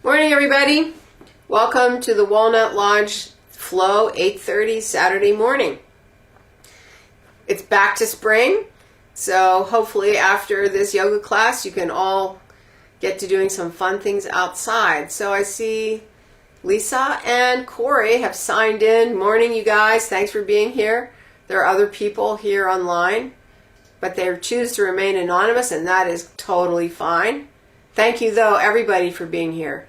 Morning, everybody. Welcome to the Walnut Lodge Flow 8:30 Saturday morning. It's back to spring, so hopefully after this yoga class you can all get to doing some fun things outside. So I see Lisa and Corey have signed in. Morning, you guys. Thanks for being here. There are other people here online, but they choose to remain anonymous, and that is totally fine. Thank you, though, everybody, for being here.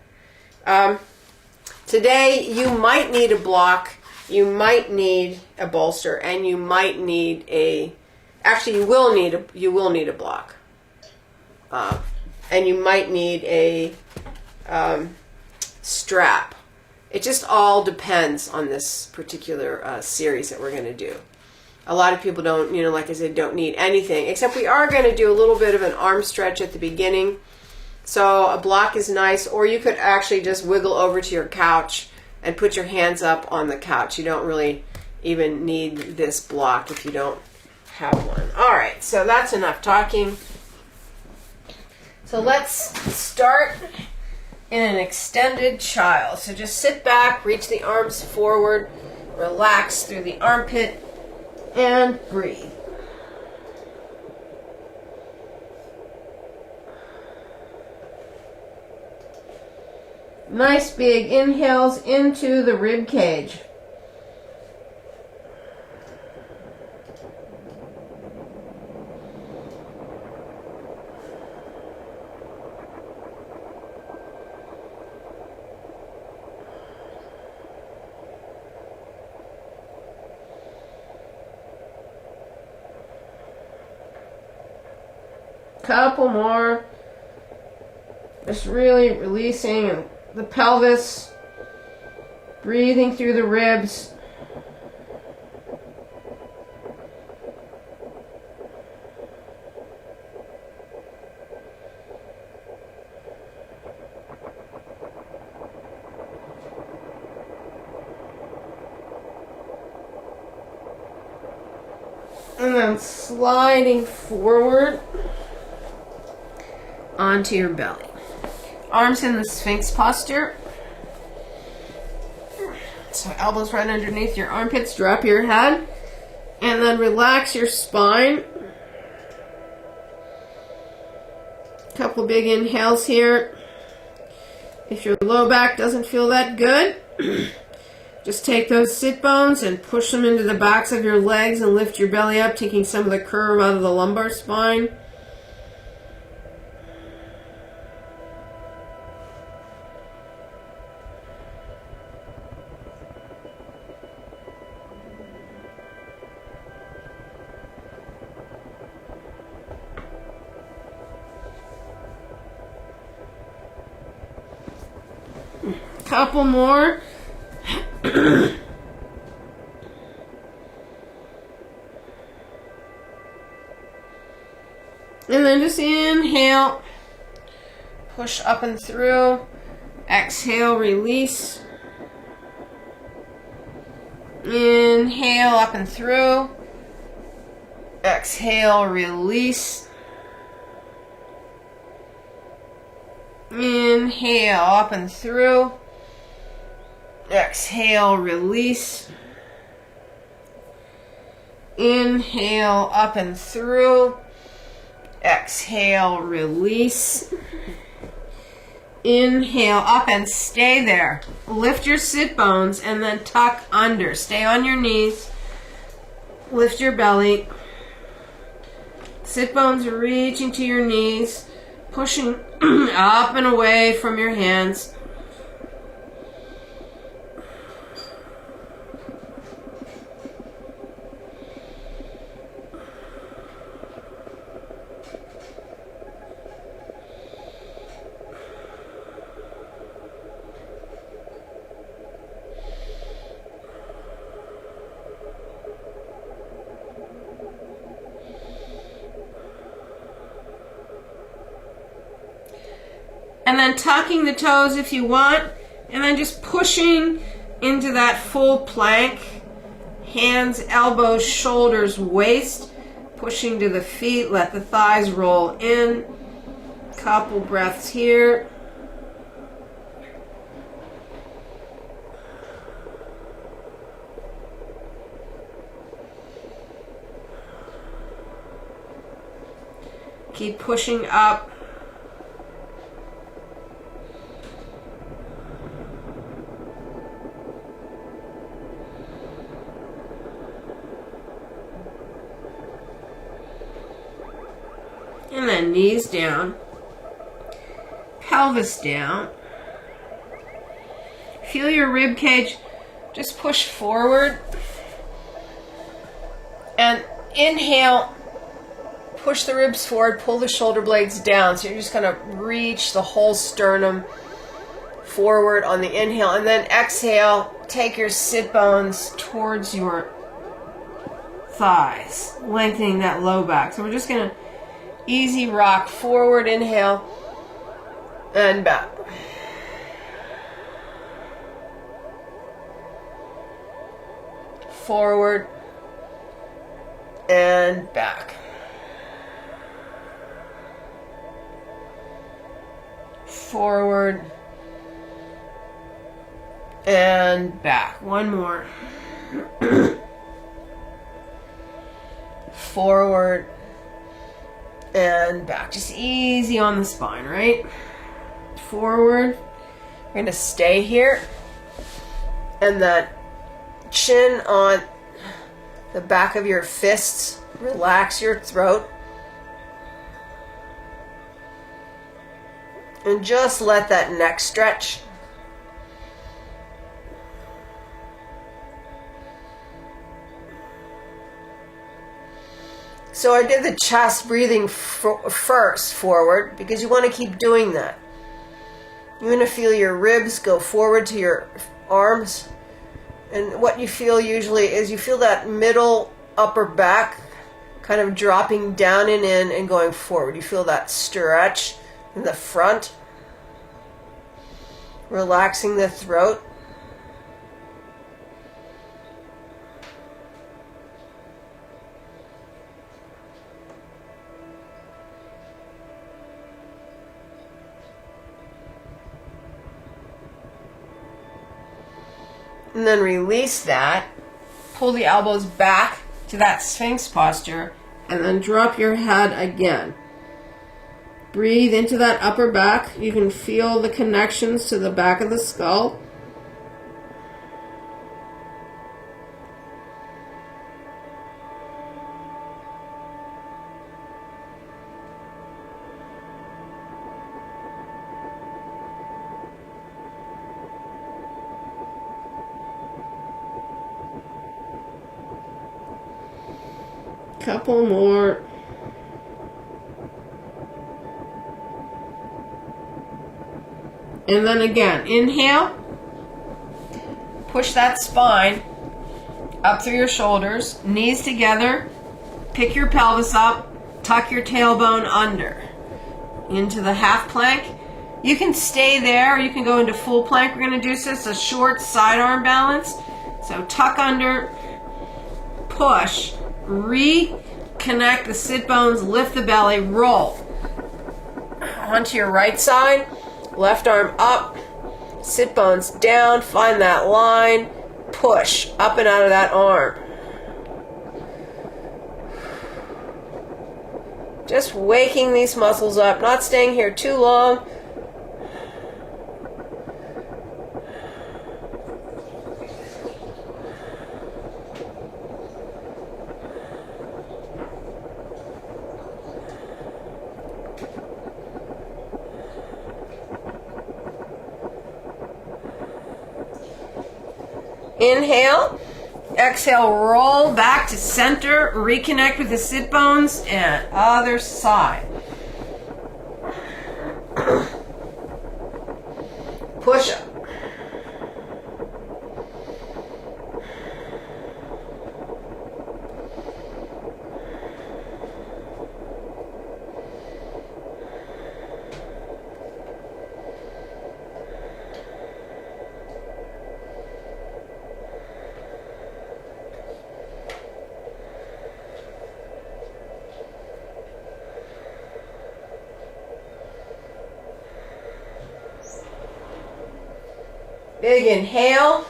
Today, you might need a block, you might need a bolster, and you might need actually, you will need a block. And you might need a strap. It just all depends on this particular series that we're going to do. A lot of people don't, like I said, don't need anything, except we are going to do a little bit of an arm stretch at the beginning. So a block is nice, or you could actually just wiggle over to your couch and put your hands up on the couch. You don't really even need this block if you don't have one. All right, so that's enough talking. So let's start in an extended child. So just sit back, reach the arms forward, relax through the armpit, and breathe. Nice big inhales into the rib cage. Couple more. Just really releasing the pelvis, breathing through the ribs. And then sliding forward onto your belly. Arms in the Sphinx posture. So elbows right underneath your armpits. Drop your head. And then relax your spine. Couple big inhales here. If your low back doesn't feel that good, just take those sit bones and push them into the backs of your legs and lift your belly up, taking some of the curve out of the lumbar spine. Couple more. And then just inhale, push up and through, exhale, release, inhale, up and through, exhale, release, inhale, up and through, exhale, release, inhale, up and through, exhale, release, inhale, up and stay there. Lift your sit bones and then tuck under. Stay on your knees, lift your belly, sit bones reaching to your knees, pushing up and away from your hands. And then tucking the toes if you want, and then just pushing into that full plank. Hands, elbows, shoulders, waist, pushing to the feet, let the thighs roll in. Couple breaths here. Keep pushing up. And then knees down, pelvis down. Feel your rib cage just push forward. And inhale, push the ribs forward, pull the shoulder blades down. So you're just going to reach the whole sternum forward on the inhale. And then exhale, take your sit bones towards your thighs, lengthening that low back. So we're just going to easy rock forward, inhale, and back. Forward and back. Forward and back. One more. Forward and back. Just easy on the spine, right? Forward. We're going to stay here. And then chin on the back of your fists. Relax your throat. And just let that neck stretch. So I did the chest breathing first forward because you want to keep doing that. You're going to feel your ribs go forward to your arms. And what you feel usually is you feel that middle upper back kind of dropping down and in and going forward. You feel that stretch in the front. Relaxing the throat. And then release that. Pull the elbows back to that Sphinx posture. And then drop your head again. Breathe into that upper back. You can feel the connections to the back of the skull. Couple more. And then again, inhale. Push that spine up through your shoulders, knees together. Pick your pelvis up, tuck your tailbone under. Into the half plank. You can stay there, or you can go into full plank. We're going to do this, a short sidearm balance. So tuck under, push, reconnect the sit bones, lift the belly, roll. Onto your right side, left arm up, sit bones down, find that line, push up and out of that arm. Just waking these muscles up, not staying here too long. Inhale, exhale, roll back to center, reconnect with the sit bones, and other side. Push up. Big inhale,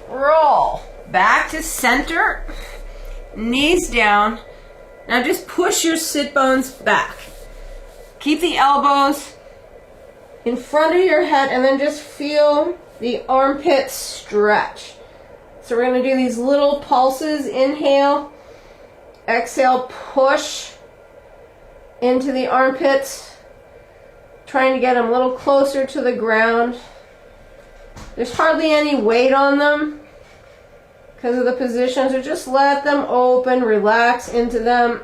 roll back to center, knees down. Now just push your sit bones back. Keep the elbows in front of your head and then just feel the armpits stretch. So we're going to do these little pulses. Inhale, exhale, push into the armpits, trying to get them a little closer to the ground. There's hardly any weight on them because of the position, so just let them open, relax into them.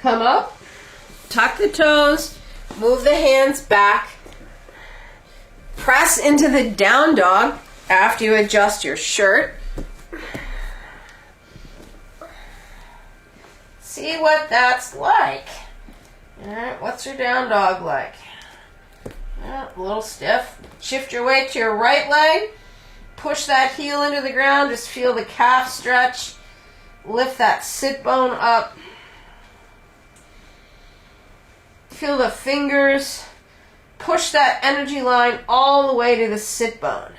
Come up, tuck the toes, move the hands back, press into the down dog after you adjust your shirt. See what that's like. All right, what's your down dog like? A little stiff. Shift your weight to your right leg. Push that heel into the ground. Just feel the calf stretch. Lift that sit bone up. Feel the fingers. Push that energy line all the way to the sit bone.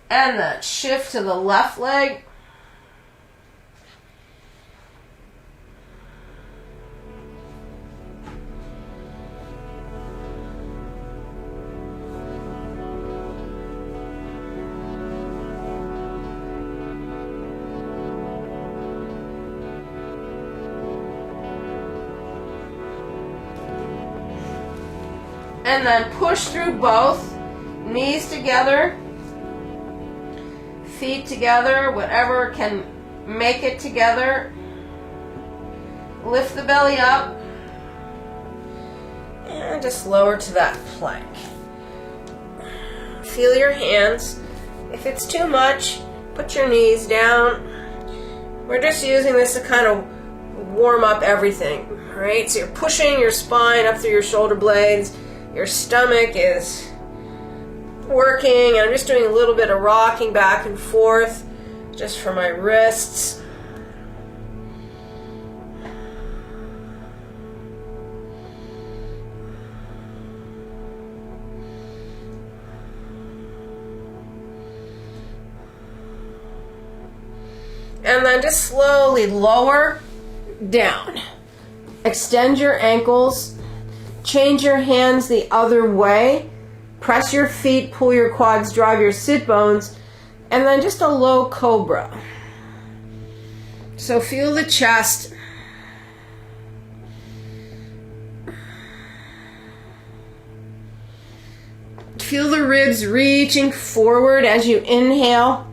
And then shift to the left leg. And then push through both. Knees together. Feet together. Whatever can make it together. Lift the belly up. And just lower to that plank. Feel your hands. If it's too much, put your knees down. We're just using this to kind of warm up everything, right? So you're pushing your spine up through your shoulder blades. Your stomach is working, and I'm just doing a little bit of rocking back and forth just for my wrists. And then just slowly lower down. Extend your ankles. Change your hands the other way. Press your feet, pull your quads, drive your sit bones, and then just a low cobra. So feel the chest. Feel the ribs reaching forward as you inhale.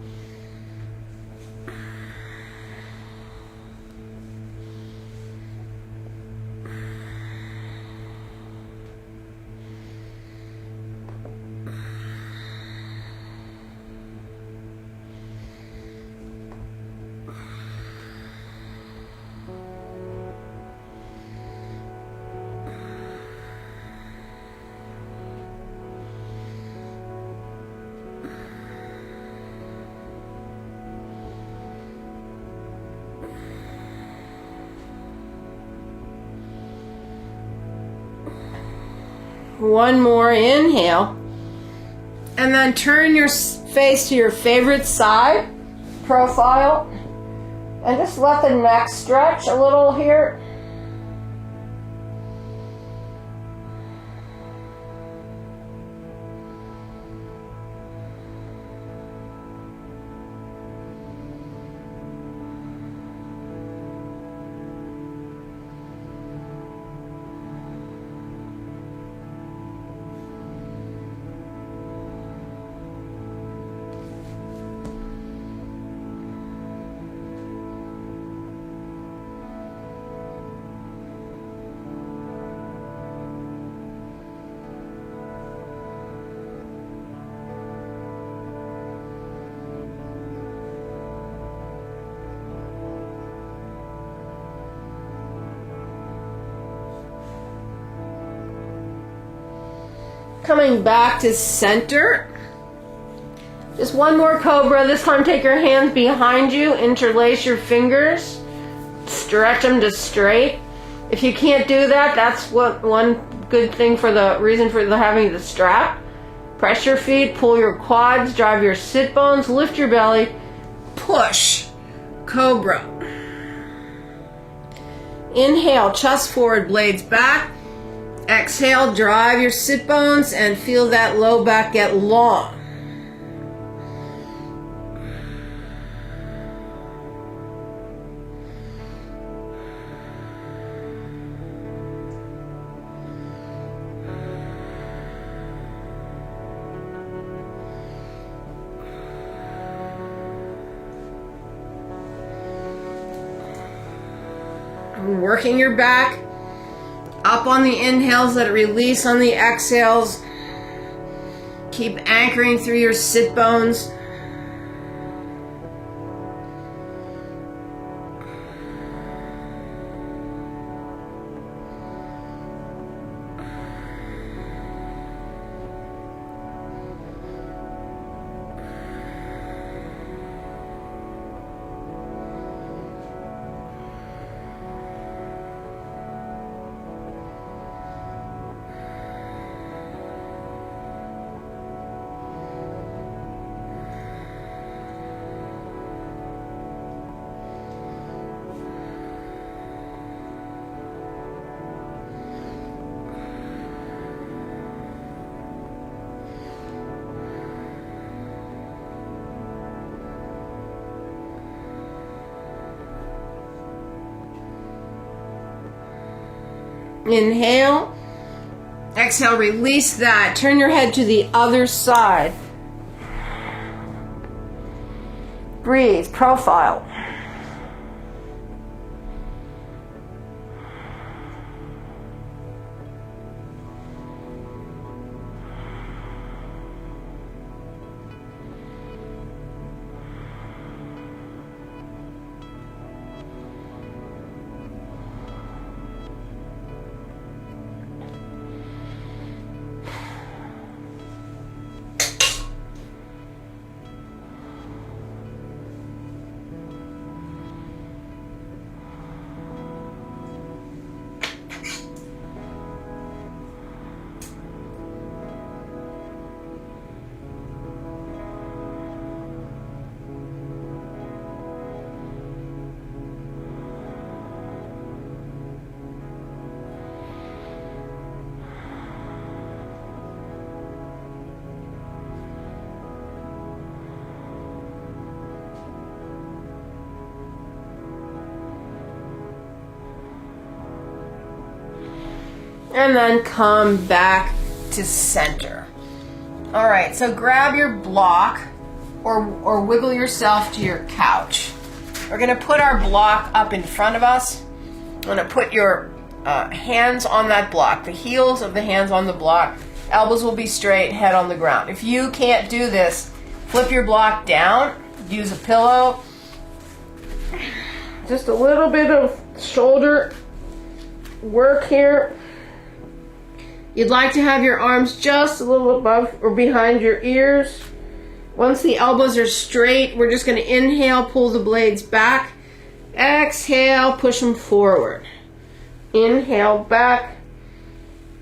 One more inhale. And then turn your face to your favorite side, profile, and just let the neck stretch a little here. Coming back to center. Just one more cobra. This time take your hands behind you, interlace your fingers, stretch them to straight. If you can't do that, that's one good thing for the reason for having the strap. Press your feet, pull your quads, drive your sit bones, lift your belly, push, cobra. Inhale, chest forward, blades back. Exhale, drive your sit bones and feel that low back get long. Working your back up on the inhales, let it release on the exhales. Keep anchoring through your sit bones. Inhale. Exhale, release that. Turn your head to the other side. Breathe, profile. And then come back to center. All right, so grab your block or wiggle yourself to your couch. We're gonna put our block up in front of us. I'm gonna put your hands on that block, the heels of the hands on the block. Elbows will be straight, head on the ground. If you can't do this, flip your block down, use a pillow. Just a little bit of shoulder work here. You'd like to have your arms just a little above or behind your ears. Once the elbows are straight, we're just going to inhale, pull the blades back. Exhale, push them forward. Inhale, back.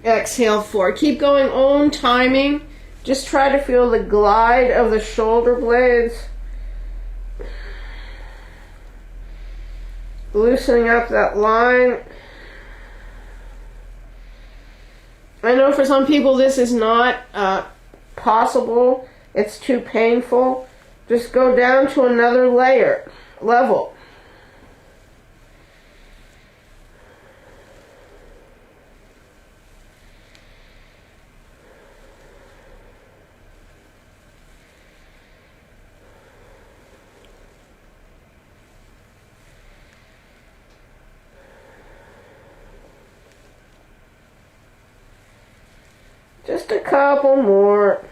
Exhale, forward. Keep going, own timing. Just try to feel the glide of the shoulder blades. Loosening up that line. I know for some people this is not possible. It's too painful. Just go down to another level. Just a couple more.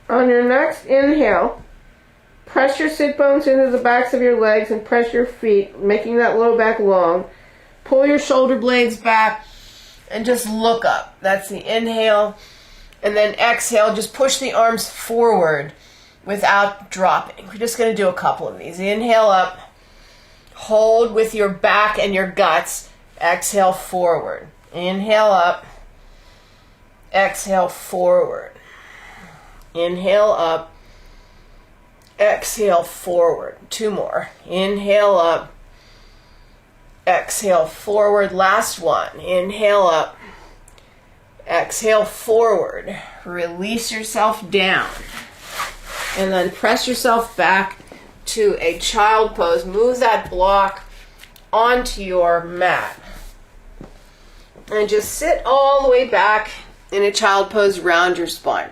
On your next inhale, press your sit bones into the backs of your legs and press your feet, making that low back long. Pull your shoulder blades back and just look up. That's the inhale. And then exhale, just push the arms forward without dropping. We're just going to do a couple of these. Inhale up. Hold with your back and your guts. Exhale forward. Inhale up. Exhale forward. Inhale up. Exhale forward. Two more. Inhale up. Exhale forward. Last one. Inhale up. Exhale forward. Release yourself down. And then press yourself back to a child pose. Move that block onto your mat. And just sit all the way back in a child pose round your spine.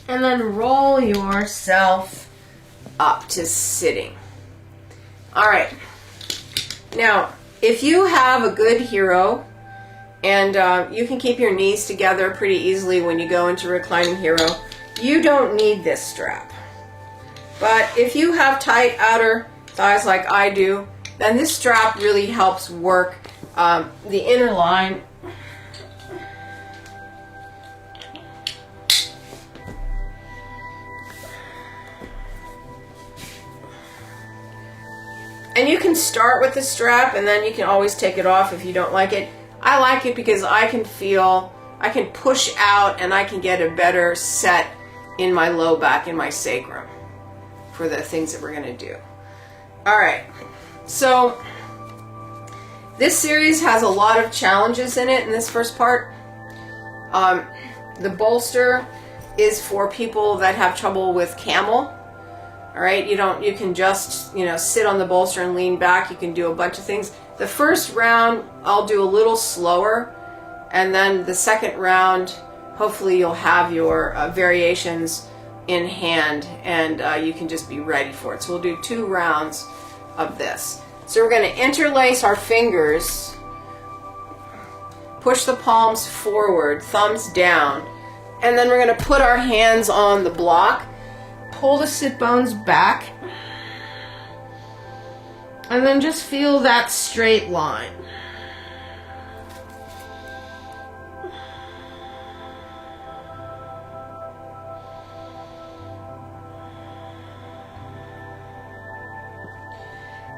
And then roll yourself up to sitting. All right. Now, if you have a good hero, and you can keep your knees together pretty easily when you go into reclining hero, you don't need this strap. But if you have tight outer thighs like I do, then this strap really helps work the inner line. And you can start with the strap and then you can always take it off if you don't like it. I like it because I can push out and I can get a better set in my low back and my sacrum for the things that we're going to do. All right, so this series has a lot of challenges in it in this first part. The bolster is for people that have trouble with camel. All right, you can just, sit on the bolster and lean back. You can do a bunch of things. The first round, I'll do a little slower. And then the second round, hopefully you'll have your variations in hand and you can just be ready for it. So we'll do 2 rounds of this. So we're going to interlace our fingers, push the palms forward, thumbs down, and then we're going to put our hands on the block. Pull the sit bones back and then just feel that straight line.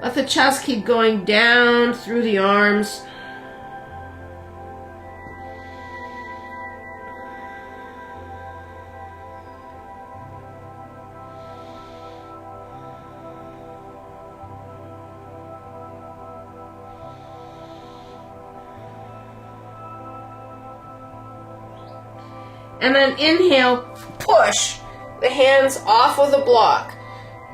Let the chest keep going down through the arms. And then inhale, push the hands off of the block.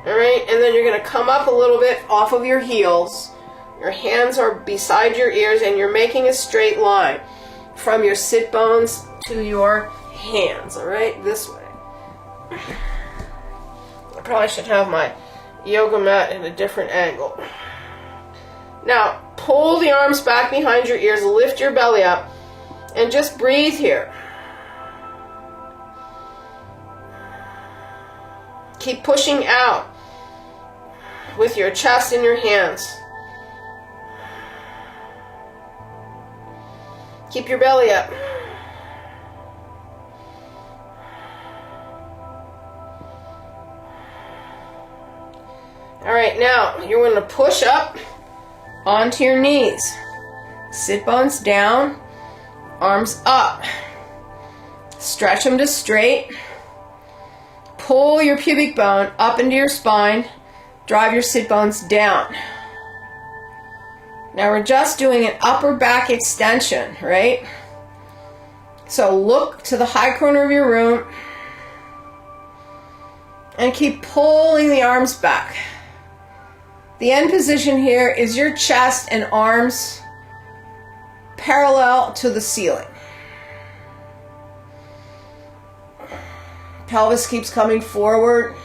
All right, and then you're going to come up a little bit off of your heels. Your hands are beside your ears and you're making a straight line from your sit bones to your hands. All right, this way. I probably should have my yoga mat in a different angle. Now, pull the arms back behind your ears, lift your belly up, and just breathe here. Keep pushing out with your chest and your hands. Keep your belly up. All right, now you're going to push up onto your knees. Sit bones down, arms up. Stretch them to straight. Pull your pubic bone up into your spine. Drive your sit bones down. Now we're just doing an upper back extension, right? So look to the high corner of your room and keep pulling the arms back. The end position here is your chest and arms parallel to the ceiling. Pelvis keeps coming forward.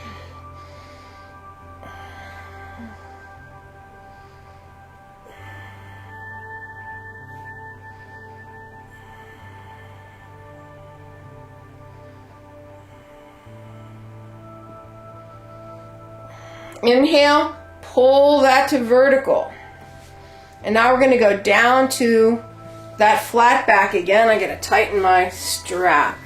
Inhale, pull that to vertical. And now we're going to go down to that flat back again. I'm going to tighten my strap,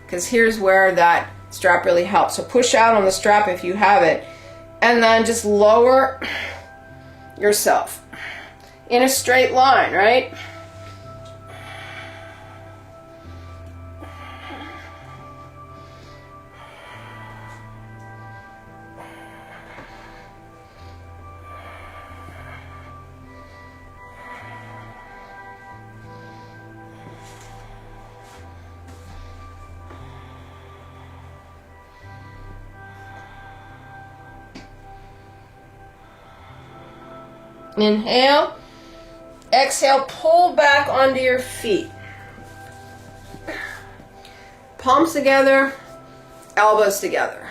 because here's where that strap really helps. So push out on the strap if you have it, and then just lower yourself in a straight line, right? Inhale, exhale, pull back onto your feet. Palms together, elbows together.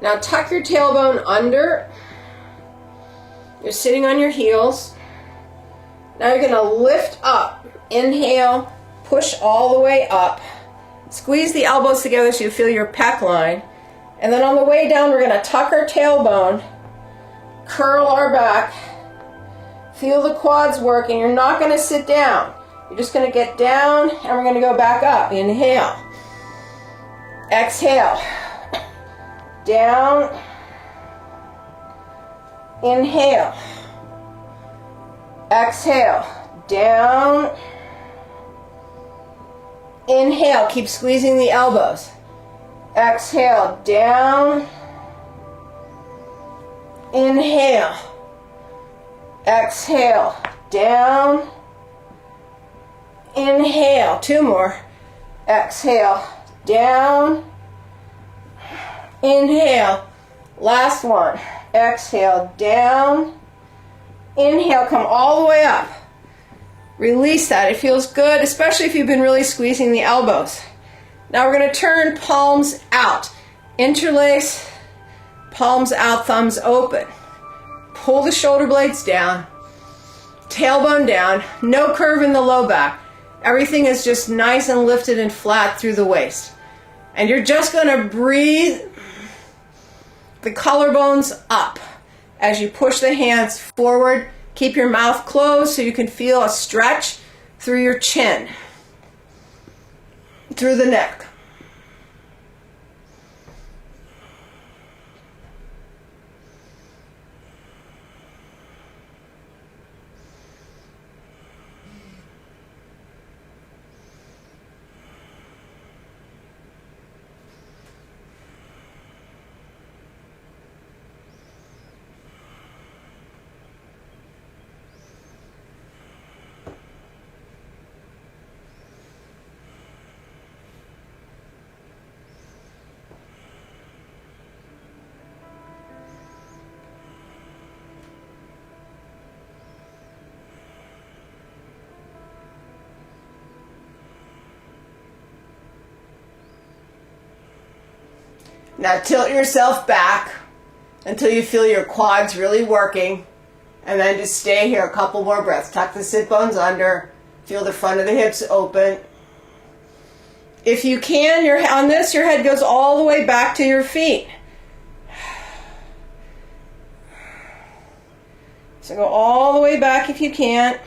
Now tuck your tailbone under. You're sitting on your heels. Now you're going to lift up. Inhale, push all the way up. Squeeze the elbows together so you feel your pec line. And then on the way down, we're going to tuck our tailbone, curl our back. Feel the quads working. You're not going to sit down. You're just going to get down, and we're going to go back up. Inhale. Exhale. Down. Inhale. Exhale. Down. Inhale. Keep squeezing the elbows. Exhale. Down. Inhale. Exhale, down, inhale, 2 more, exhale, down, inhale, last one, exhale, down, inhale, come all the way up, release that, it feels good, especially if you've been really squeezing the elbows. Now we're going to turn palms out, interlace, palms out, thumbs open. Pull the shoulder blades down, tailbone down, no curve in the low back. Everything is just nice and lifted and flat through the waist. And you're just going to breathe the collarbones up as you push the hands forward. Keep your mouth closed so you can feel a stretch through your chin, through the neck. Now tilt yourself back until you feel your quads really working, and then just stay here a couple more breaths. Tuck the sit bones under, feel the front of the hips open. If you can, on this, your head goes all the way back to your feet. So go all the way back if you can.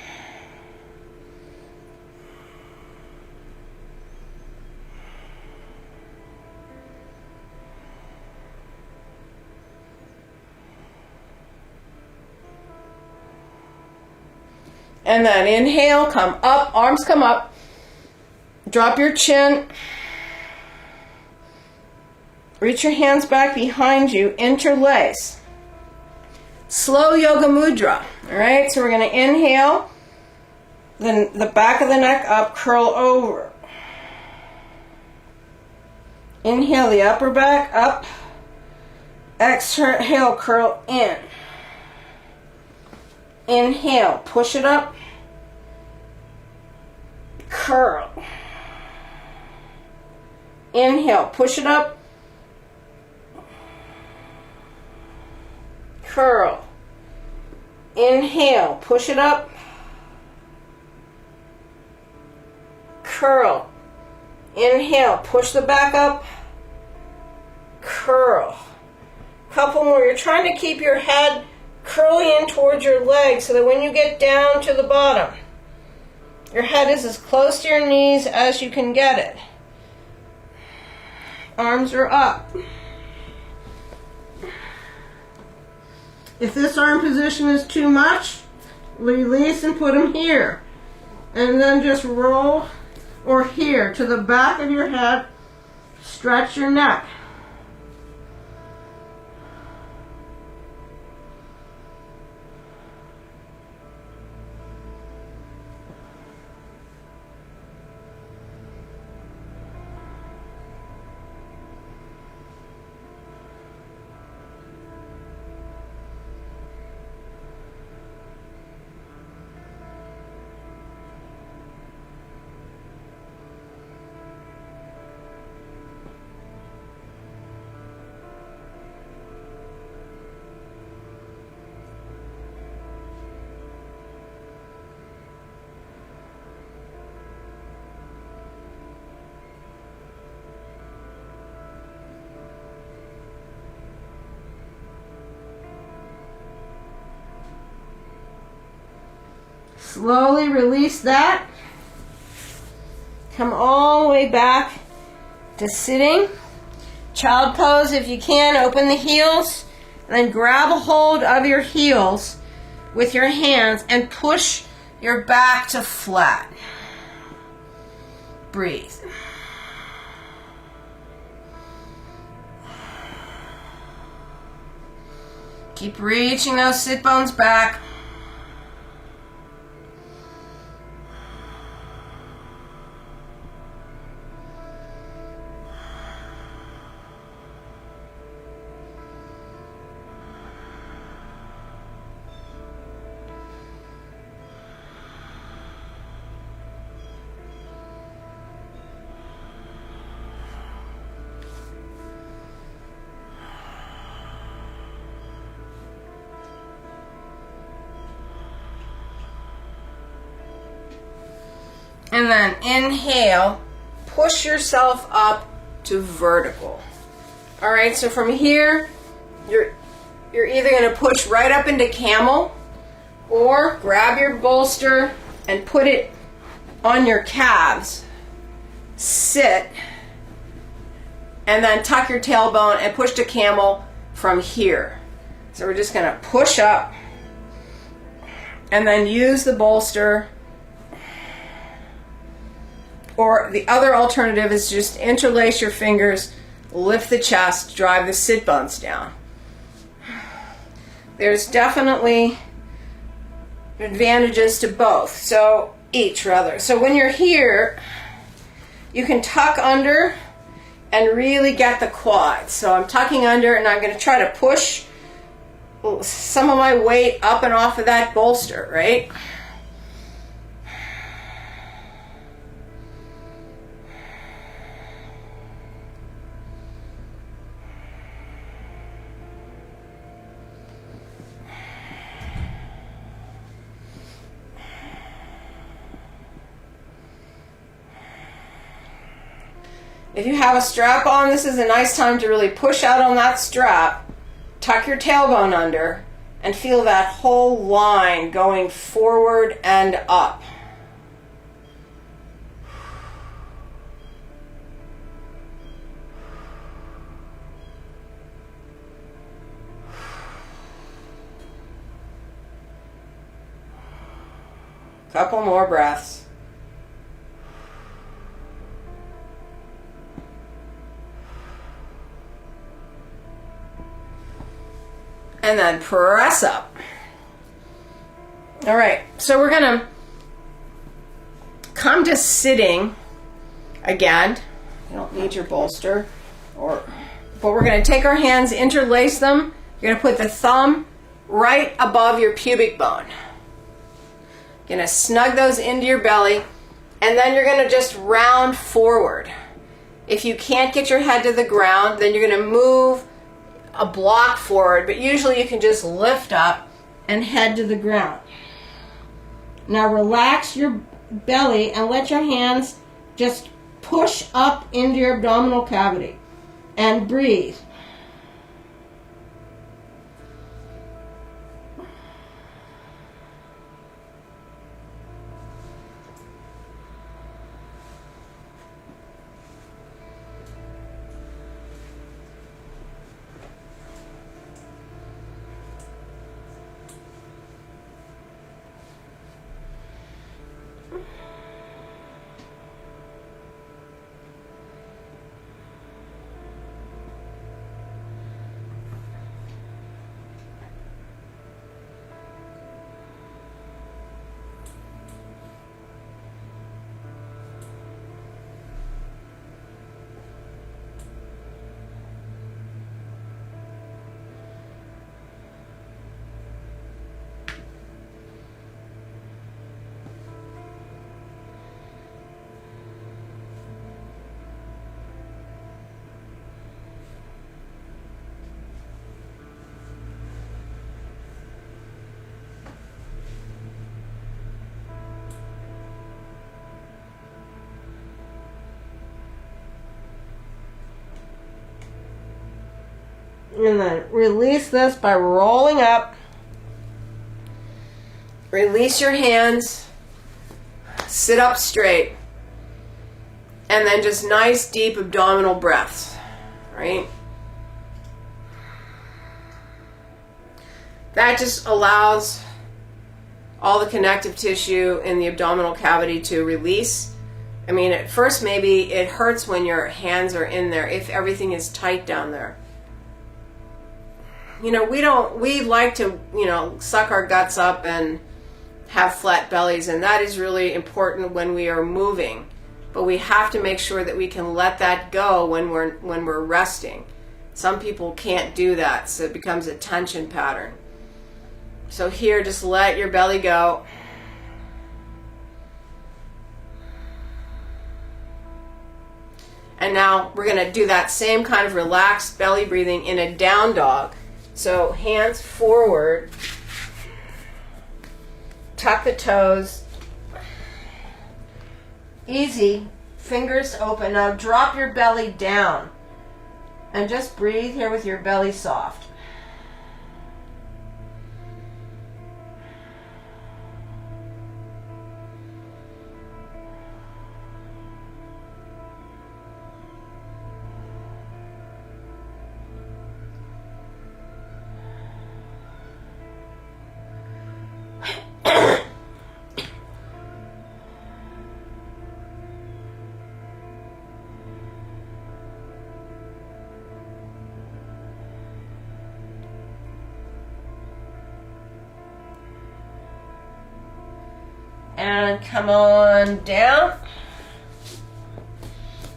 And then inhale, come up, arms come up. Drop your chin. Reach your hands back behind you, interlace. Slow yoga mudra. All right, so we're going to inhale, then the back of the neck up, curl over. Inhale the upper back up. Exhale, curl in. Inhale, push it up. Curl. Inhale, push it up. Curl. Inhale, push it up. Curl. Inhale, push the back up. Curl. Couple more. You're trying to keep your head curling in towards your legs so that when you get down to the bottom, your head is as close to your knees as you can get it. Arms are up. If this arm position is too much, release and put them here. And then just roll or here to the back of your head. Stretch your neck. Slowly release that. Come all the way back to sitting. Child pose if you can. Open the heels. And then grab a hold of your heels with your hands and push your back to flat. Breathe. Keep reaching those sit bones back. And then inhale, push yourself up to vertical. All right, so from here, you're either going to push right up into camel or grab your bolster and put it on your calves. Sit, and then tuck your tailbone and push to camel from here. So we're just going to push up and then use the bolster. Or the other alternative is just interlace your fingers, lift the chest, drive the sit bones down. There's definitely advantages to both, so each rather. So when you're here, you can tuck under and really get the quads. So I'm tucking under and I'm going to try to push some of my weight up and off of that bolster, right? If you have a strap on, this is a nice time to really push out on that strap, tuck your tailbone under, And feel that whole line going forward and up. Couple more breaths. And then press up. All right, so we're gonna come to sitting again. You don't need your bolster, but we're gonna take our hands, interlace them. You're gonna put the thumb right above your pubic bone. You're gonna snug those into your belly, and then you're gonna just round forward. If you can't get your head to the ground, then you're gonna move a block forward, but usually you can just lift up and head to the ground. Now relax your belly and let your hands just push up into your abdominal cavity and breathe. And then release this by rolling up. Release your hands. Sit up straight. And then just nice deep abdominal breaths. Right? That just allows all the connective tissue in the abdominal cavity to release. I mean, at first maybe it hurts when your hands are in there if everything is tight down there. You know, we like to, suck our guts up and have flat bellies, and that is really important when we are moving. But we have to make sure that we can let that go when we're resting. Some people can't do that, so it becomes a tension pattern. So here, just let your belly go. And now we're going to do that same kind of relaxed belly breathing in a down dog. So hands forward, tuck the toes, easy, fingers open. Now drop your belly down and just breathe here with your belly soft. And come on down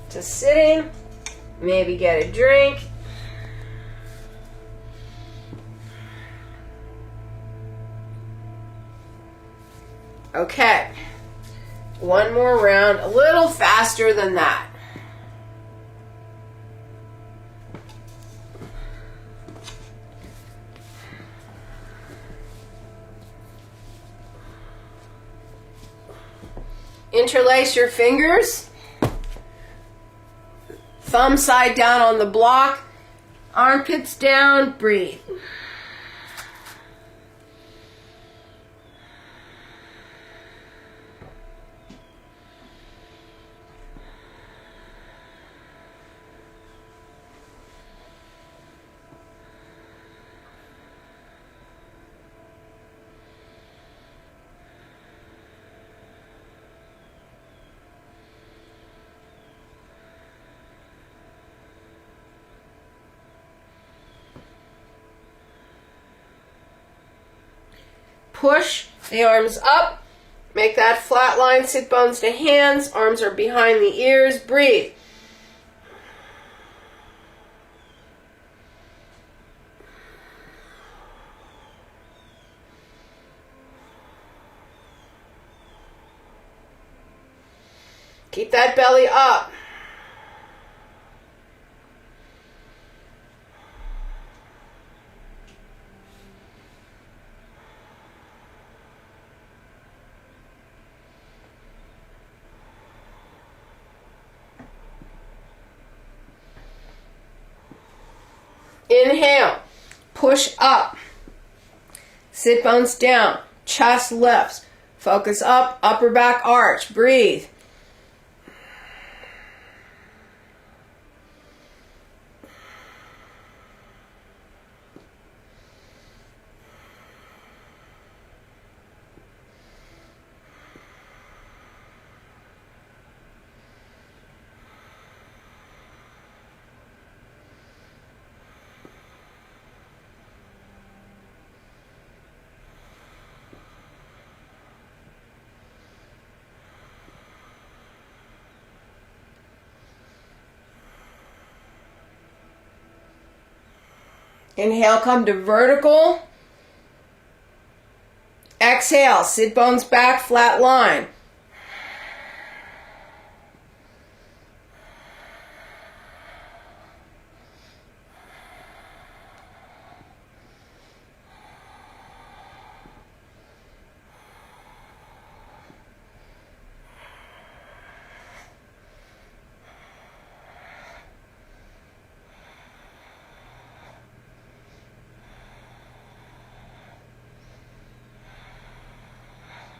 to sitting. Maybe get a drink. Okay. One more round, a little faster than that. Interlace your fingers. Thumb side down on the block. Armpits down. Breathe. push the arms up. Make that flat line, sit bones to hands. Arms are behind the ears. Breathe. Keep that belly up. Inhale, push up, sit bones down, chest lifts, focus up, upper back arch, breathe. Inhale, come to vertical. Exhale, sit bones back, flat line.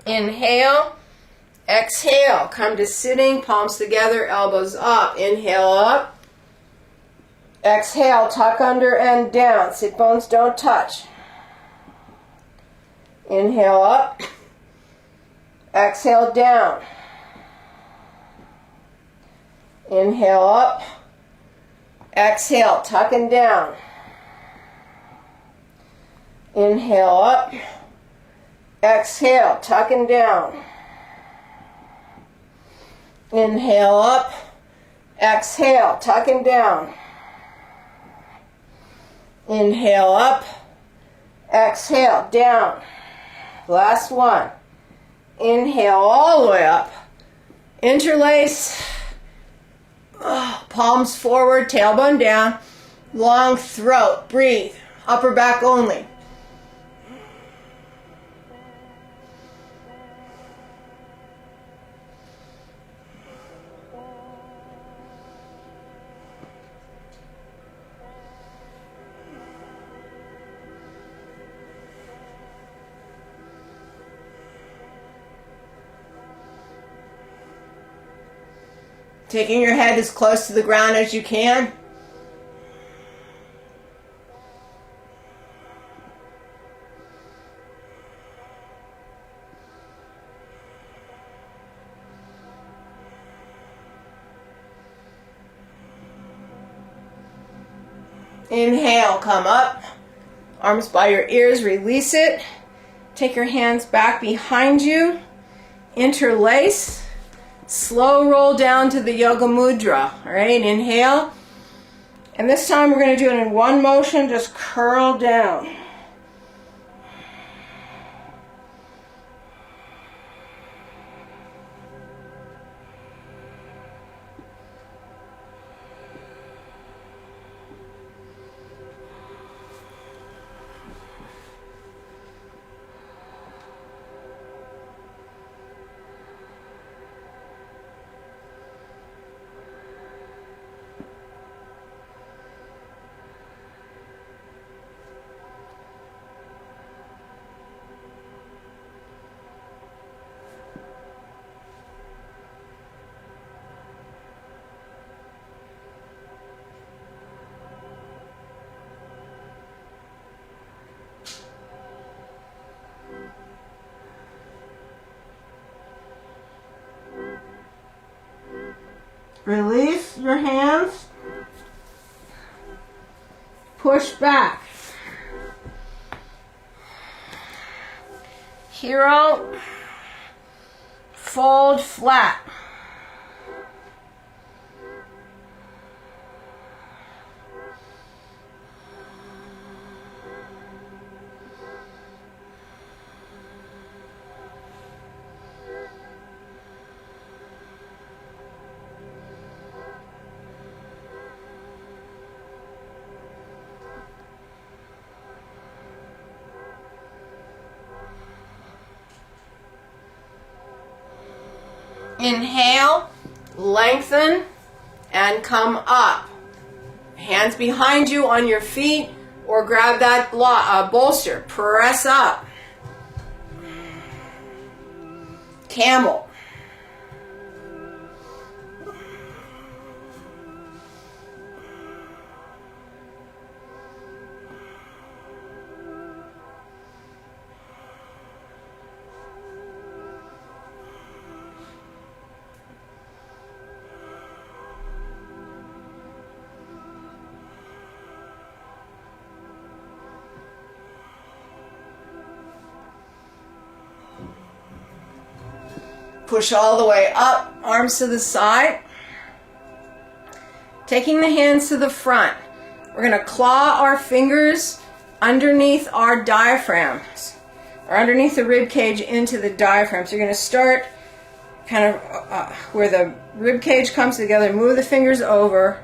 Inhale, exhale, come to sitting, palms together, elbows up. Inhale up, exhale, tuck under and down, sit bones don't touch. Inhale up, exhale down. Inhale up, exhale, tuck and down. Inhale up, exhale, tuck and down. Inhale up, exhale, tuck and down. Inhale up, exhale, down. Last one. Inhale all the way up. Interlace. Palms forward, tailbone down. Long throat. Breathe. Upper back only. Taking your head as close to the ground as you can. Inhale, come up. Arms by your ears, release it. Take your hands back behind you. Interlace. Slow roll down to the yoga mudra. All right, inhale. And this time we're going to do it in one motion, just curl down. Release your hands. Push back. Hero, fold flat. Inhale, lengthen, and come up. Hands behind you on your feet, or grab that bolster. Press up. Camel. Push all the way up, arms to the side. Taking the hands to the front. We're going to claw our fingers underneath our diaphragms, or underneath the rib cage into the diaphragm. So you're going to start kind of where the rib cage comes together, move the fingers over,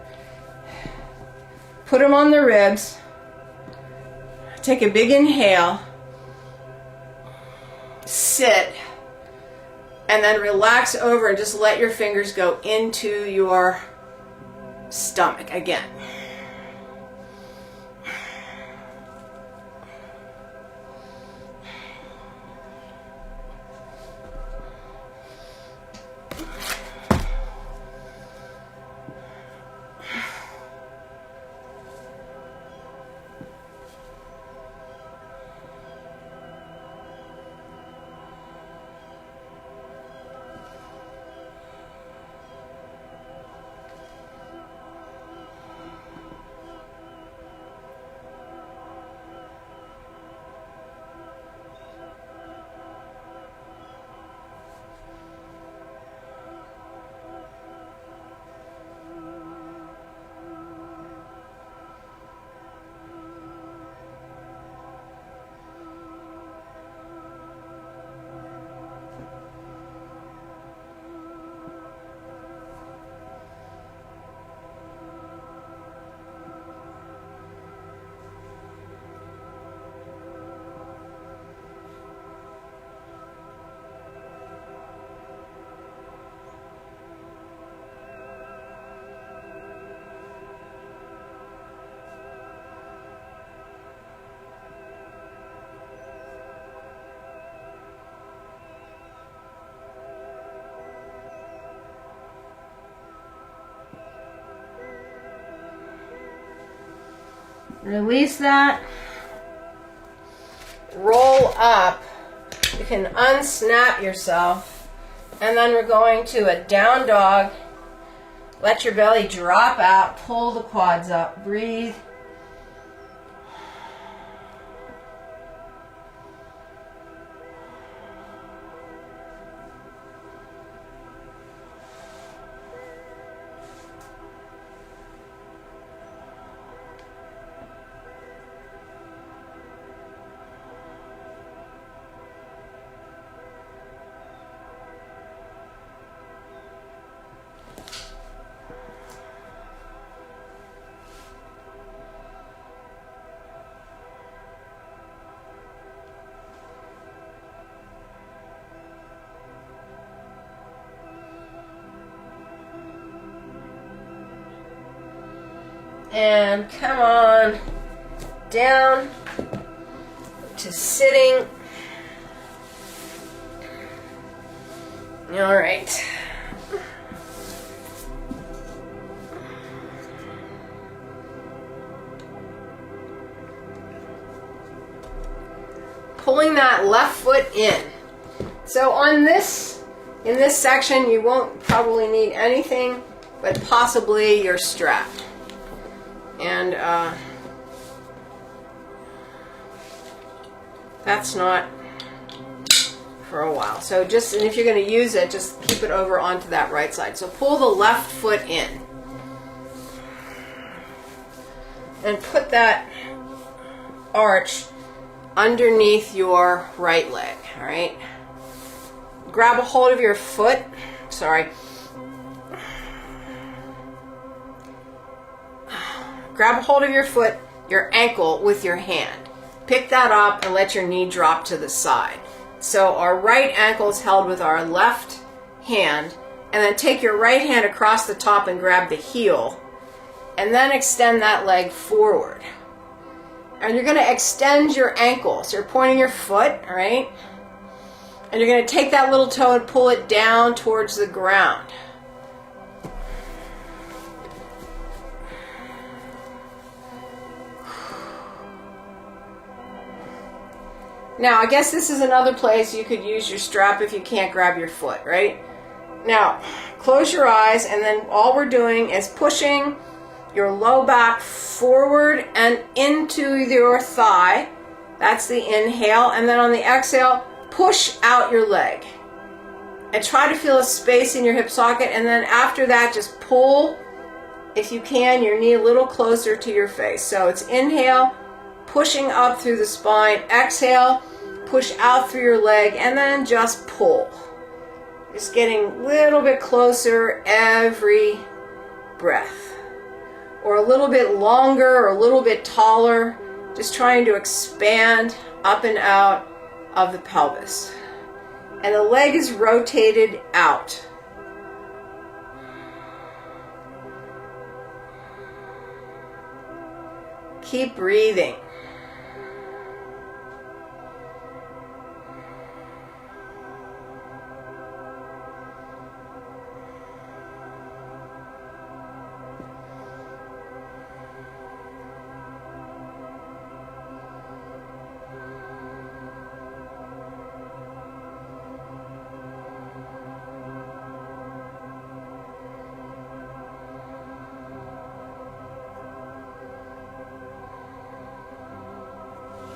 put them on the ribs, take a big inhale, sit, and then relax over and just let your fingers go into your stomach again. Release that. Roll up. You can unsnap yourself. And then we're going to a down dog. Let your belly drop out. Pull the quads up. Breathe. And come on down to sitting. All right. Pulling that left foot in. So on this, in this section, you won't probably need anything but possibly your strap. And that's not for a while. So just, and if you're going to use it, just keep it over onto that right side. So pull the left foot in and put that arch underneath your right leg. All right, grab a hold of your foot, grab a hold of your foot, your ankle, with your hand. Pick that up and let your knee drop to the side. So our right ankle is held with our left hand, and then take your right hand across the top and grab the heel, and then extend that leg forward. And you're going to extend your ankle. So you're pointing your foot, all right? And you're going to take that little toe and pull it down towards the ground. Now, I guess this is another place you could use your strap if you can't grab your foot, right? Now, close your eyes, and then all we're doing is pushing your low back forward and into your thigh. That's the inhale. And then on the exhale, push out your leg. And try to feel a space in your hip socket. And then after that, just pull, if you can, your knee a little closer to your face. So it's inhale, pushing up through the spine, exhale, push out through your leg, and then just pull. Just getting a little bit closer every breath. Or a little bit longer or a little bit taller, just trying to expand up and out of the pelvis. And the leg is rotated out. Keep breathing.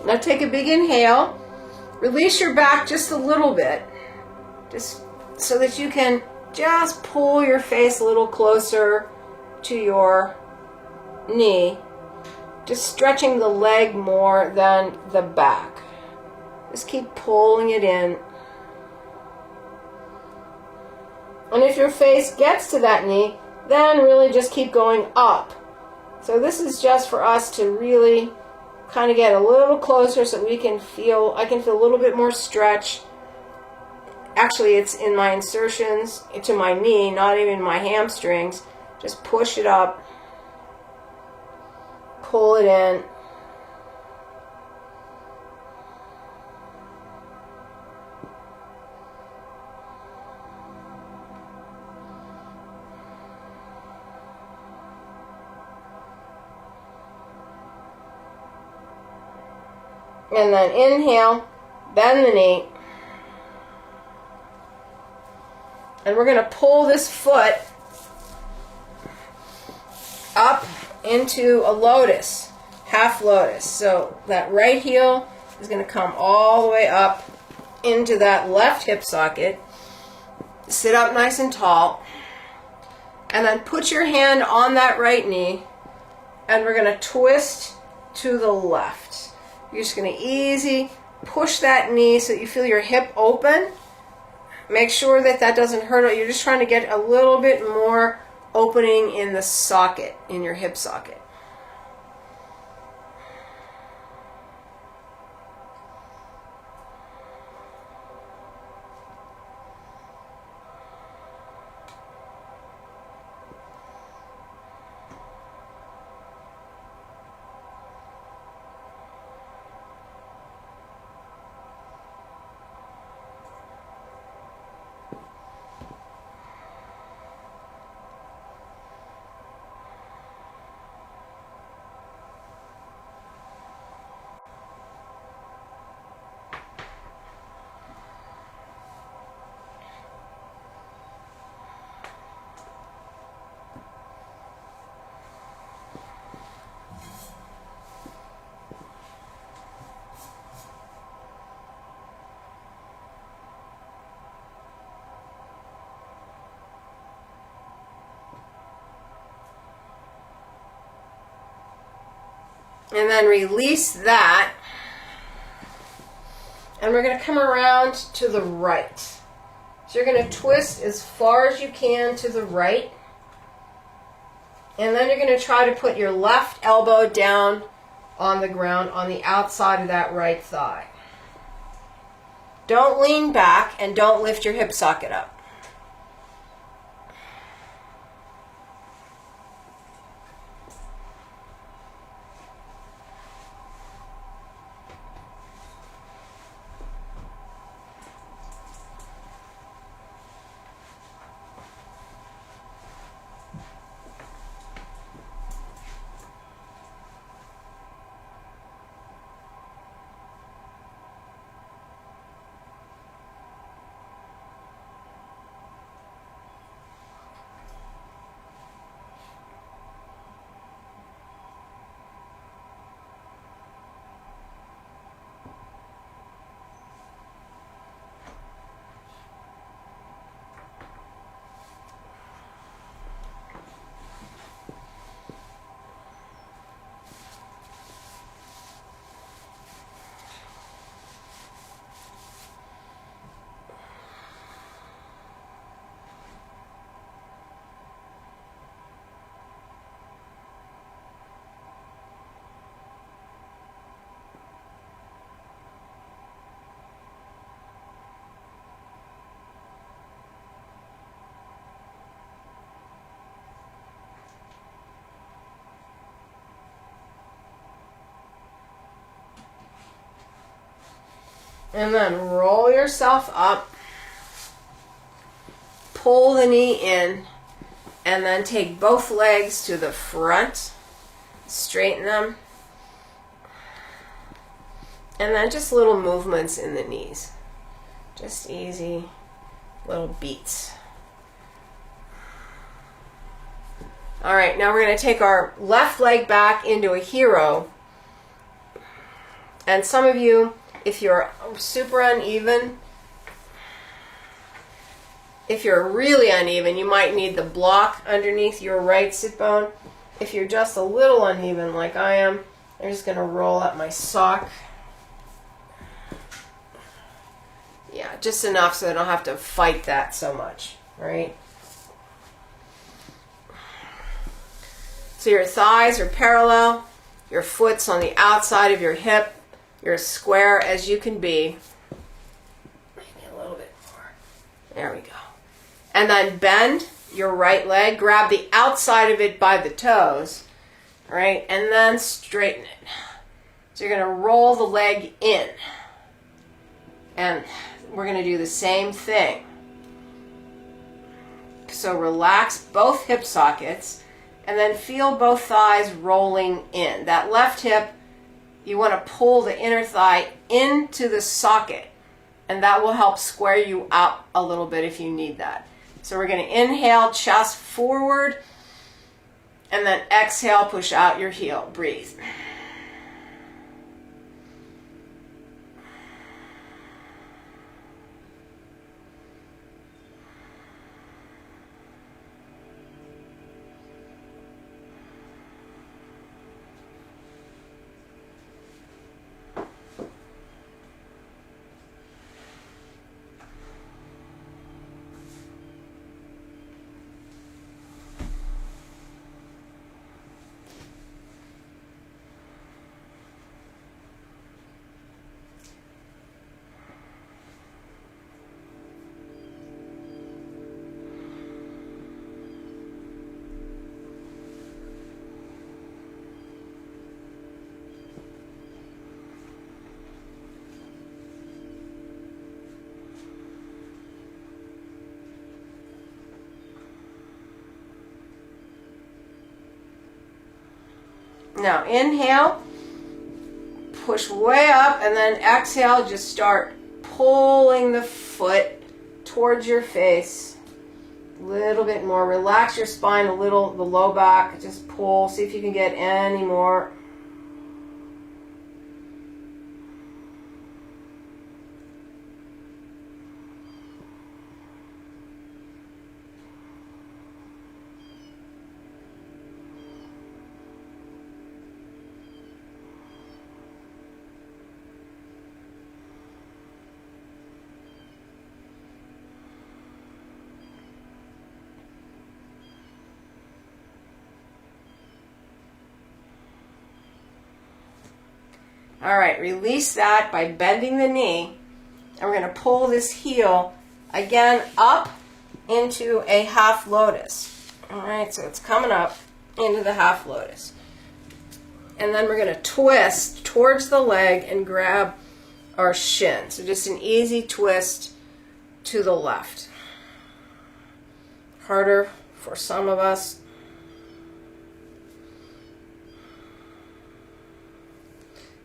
Now take a big inhale. Release your back just a little bit, just so that you can just pull your face a little closer to your knee, just stretching the leg more than the back. Just keep pulling it in. And if your face gets to that knee, then really just keep going up. So this is just for us to really kind of get a little closer so we can feel, I can feel a little bit more stretch. Actually, it's in my insertions to my knee, not even my hamstrings. Just push it up, pull it in. And then inhale, bend the knee. And we're going to pull this foot up into a lotus, half lotus. So that right heel is going to come all the way up into that left hip socket. Sit up nice and tall. And then put your hand on that right knee. And we're going to twist to the left. You're just going to easy push that knee so that you feel your hip open. Make sure that that doesn't hurt. You're just trying to get a little bit more opening in the socket, in your hip socket. And then release that. And we're going to come around to the right. So you're going to twist as far as you can to the right. And then you're going to try to put your left elbow down on the ground on the outside of that right thigh. Don't lean back and don't lift your hip socket up. And then roll yourself up, pull the knee in, and then take both legs to the front, straighten them, and then just little movements in the knees. Just easy little beats. All right, now we're going to take our left leg back into a hero. And some of you, if you're super uneven, if you're really uneven, you might need the block underneath your right sit bone. If you're just a little uneven like I am, I'm just going to roll up my sock. Yeah, just enough so I don't have to fight that so much, right? So your thighs are parallel, your foot's on the outside of your hip. You're as square as you can be. Maybe a little bit more. There we go. And then bend your right leg. Grab the outside of it by the toes. Right? And then straighten it. So you're going to roll the leg in. And we're going to do the same thing. So relax both hip sockets. And then feel both thighs rolling in. That left hip, you want to pull the inner thigh into the socket, and that will help square you up a little bit if you need that. So we're going to inhale, chest forward, and then exhale, push out your heel. Breathe. Now inhale, push way up, and then exhale, just start pulling the foot towards your face. A little bit more. Relax your spine a little, the low back. Just pull. See if you can get any more. All right, release that by bending the knee. And we're going to pull this heel again up into a half lotus. All right, so it's coming up into the half lotus. And then we're going to twist towards the leg and grab our shin. So just an easy twist to the left. Harder for some of us.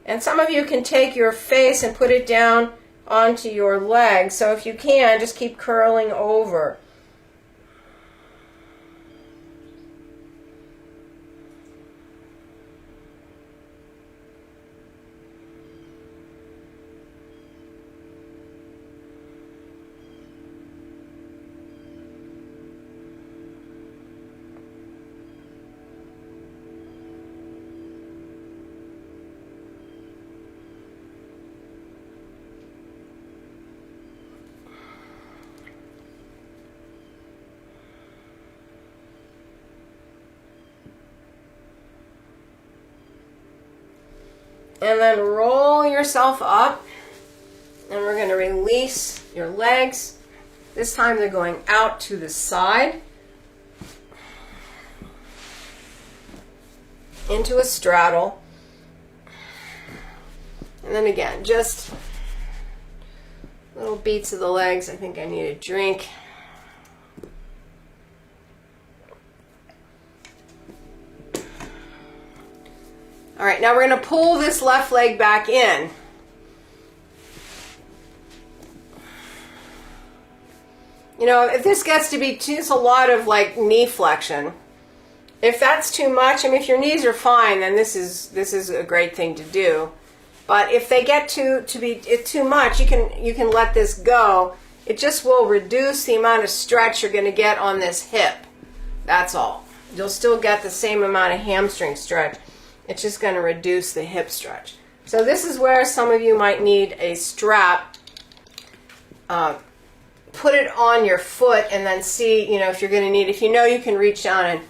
And some of you can take your face and put it down onto your leg. So if you can, just keep curling over. And then roll yourself up, and we're going to release your legs. This time they're going out to the side into a straddle. And then again, just little beats of the legs. I think I need a drink. All right, now we're going to pull this left leg back in. You know, if this gets to be it's a lot of like knee flexion. If that's too much, I mean, if your knees are fine, then this is a great thing to do. But if they get to be too much, you can let this go. It just will reduce the amount of stretch you're going to get on this hip. That's all. You'll still get the same amount of hamstring stretch. It's just going to reduce the hip stretch. So this is where some of you might need a strap. Put it on your foot and then see, you know, if you're going to need, if you know you can reach down and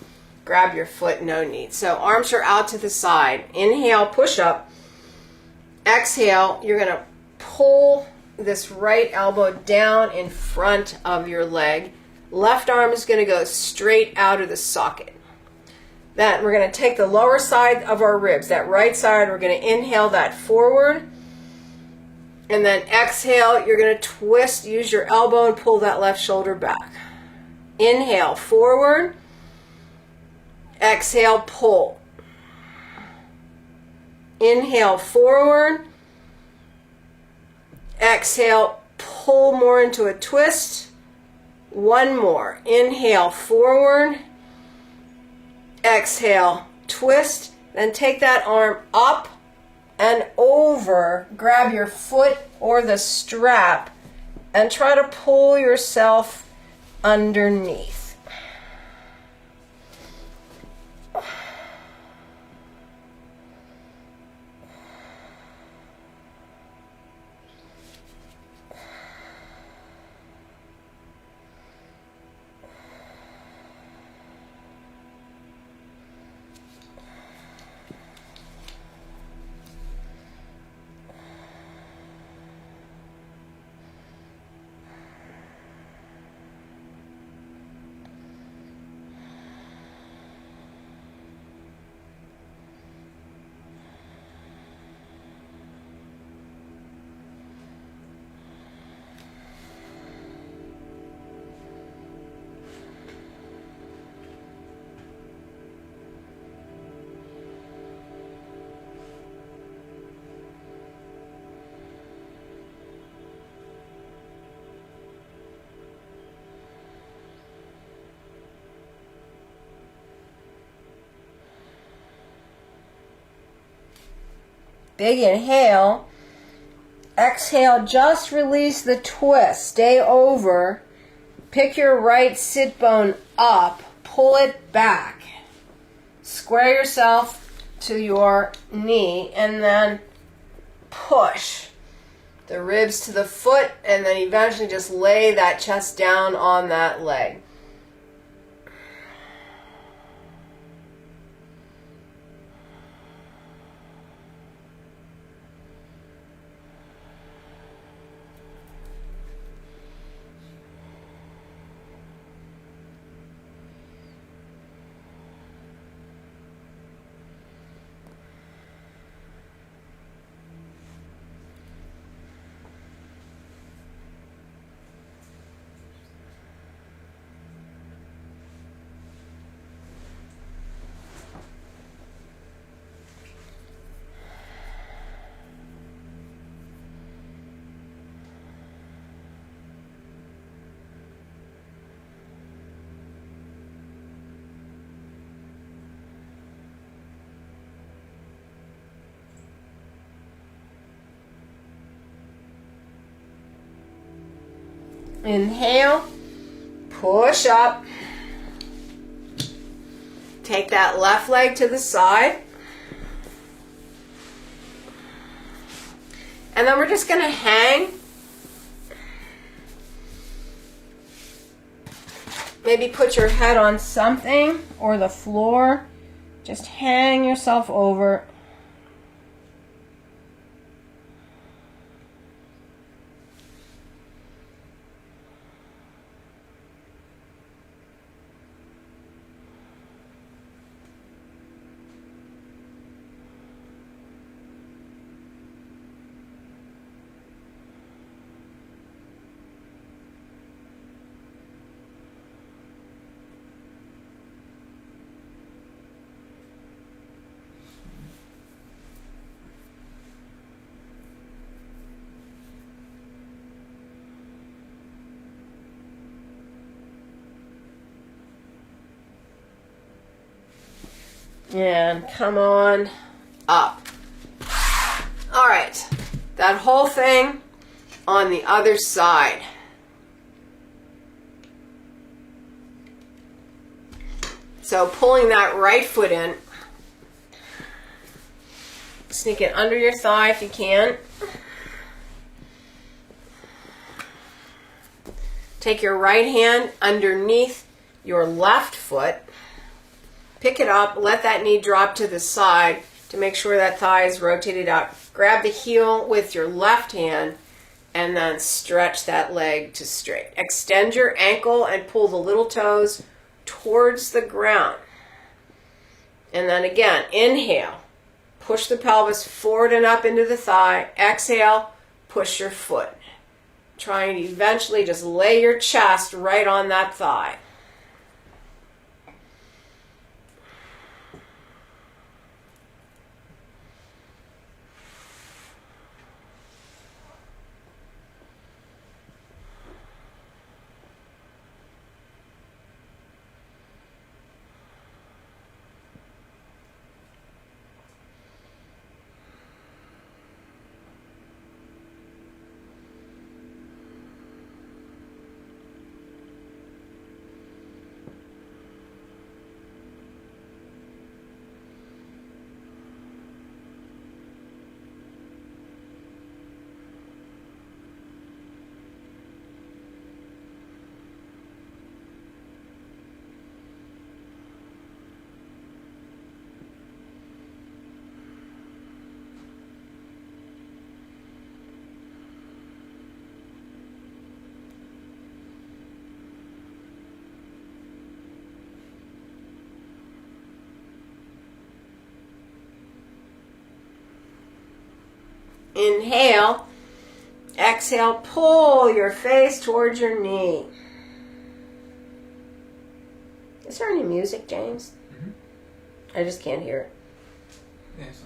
grab your foot, no need. So arms are out to the side. Inhale, push up. Exhale, you're going to pull this right elbow down in front of your leg. Left arm is going to go straight out of the socket. Then we're going to take the lower side of our ribs, that right side, we're going to inhale that forward. And then exhale, you're going to twist, use your elbow and pull that left shoulder back. Inhale, forward. Exhale, pull. Inhale, forward. Exhale, pull more into a twist. One more. Inhale, forward. Exhale, twist, then take that arm up and over, grab your foot or the strap, and try to pull yourself underneath. Big inhale. Exhale, just release the twist. Stay over. Pick your right sit bone up. Pull it back. Square yourself to your knee and then push the ribs to the foot and then eventually just lay that chest down on that leg. Inhale, push up. Take that left leg to the side. And then we're just going to hang. Maybe put your head on something or the floor. Just hang yourself over. And come on up. All right, that whole thing on the other side. So pulling that right foot in, sneak it under your thigh if you can. Take your right hand underneath your left foot. Pick it up, let that knee drop to the side to make sure that thigh is rotated out. Grab the heel with your left hand and then stretch that leg to straight. Extend your ankle and pull the little toes towards the ground. And then again, inhale. Push the pelvis forward and up into the thigh. Exhale, push your foot. Trying to eventually just lay your chest right on that thigh. Inhale, exhale, pull your face towards your knee. Is there any music, James? I just can't hear it. Yeah, so.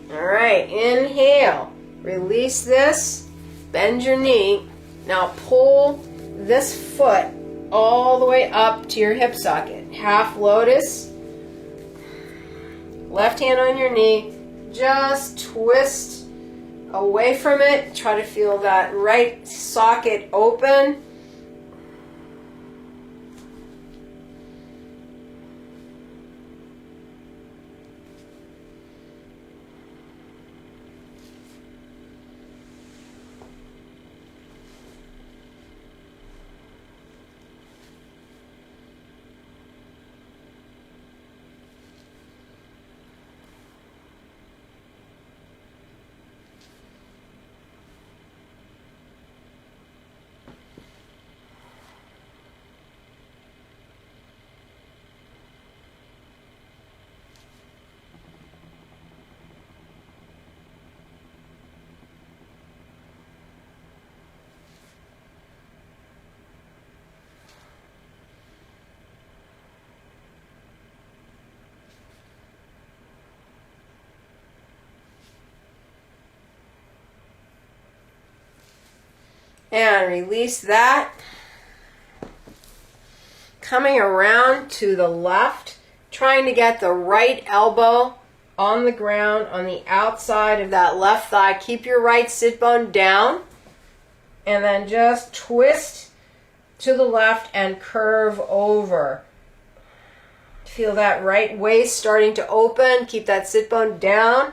All right, inhale, release this, bend your knee. Now pull this foot all the way up to your hip socket. Half lotus, left hand on your knee, just twist away from it. Try to feel that right socket open. And release that. Coming around to the left, trying to get the right elbow on the ground on the outside of that left thigh. Keep your right sit bone down. And then just twist to the left and curve over. Feel that right waist starting to open. Keep that sit bone down.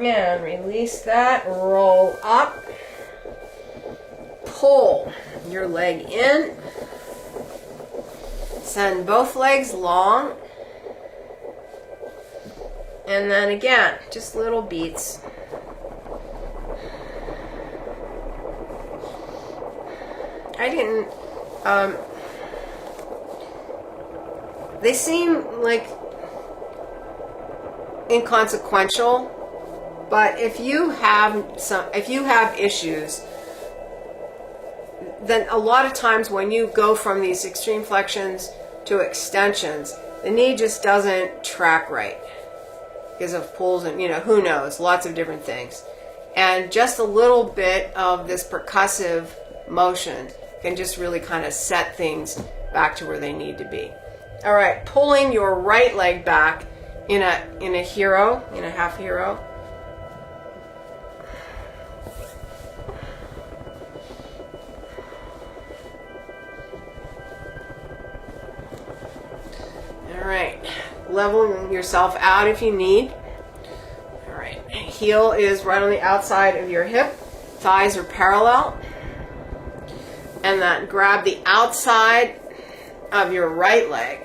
And release that, roll up, pull your leg in, send both legs long, and then again, just little beats. They seem like inconsequential. But if you have issues, then a lot of times when you go from these extreme flexions to extensions, the knee just doesn't track right because of pulls and, who knows, lots of different things. And just a little bit of this percussive motion can just really kind of set things back to where they need to be. All right, pulling your right leg back in a hero, in a half hero. All right, leveling yourself out if you need. All right, heel is right on the outside of your hip. Thighs are parallel. And then grab the outside of your right leg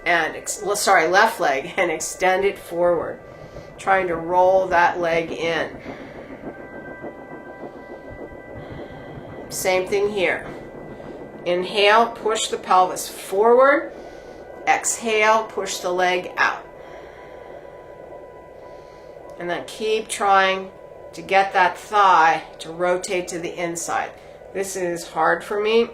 and, left leg and extend it forward. Trying to roll that leg in. Same thing here. Inhale, push the pelvis forward. Exhale, push the leg out. And then keep trying to get that thigh to rotate to the inside. This is hard for me.